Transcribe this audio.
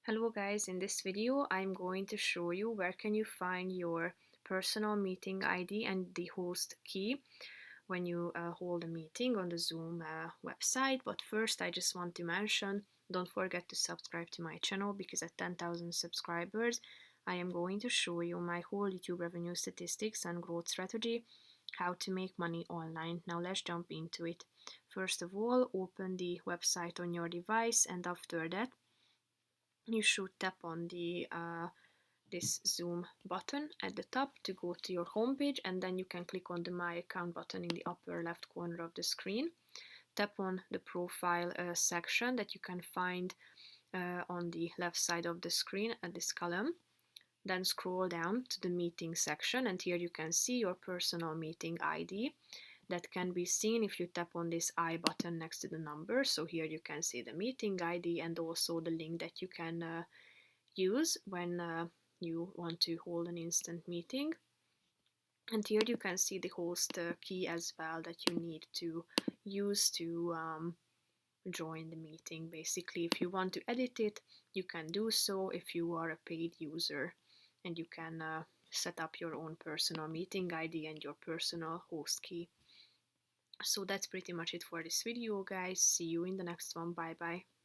Hello guys, in this video I'm going to show you where can you find your personal meeting ID and the host key when you hold a meeting on the Zoom website. But first I just want to mention, don't forget to subscribe to my channel because at 10,000 subscribers I am going to show you my whole YouTube revenue statistics and growth strategy, how to make money online. Now let's jump into it. First of all, open the website on your device, and after that you should tap on the this Zoom button at the top to go to your homepage, and then you can click on the My Account button in the upper left corner of the screen. Tap on the profile section that you can find on the left side of the screen at this column. Then scroll down to the meeting section, and here you can see your personal meeting ID that can be seen if you tap on this I button next to the number. So here you can see the meeting ID and also the link that you can use when you want to hold an instant meeting. And here you can see the host key as well that you need to use to join the meeting. Basically, if you want to edit it, you can do so if you are a paid user, and you can set up your own personal meeting ID and your personal host key. So that's pretty much it for this video, guys. See you in the next one. Bye bye.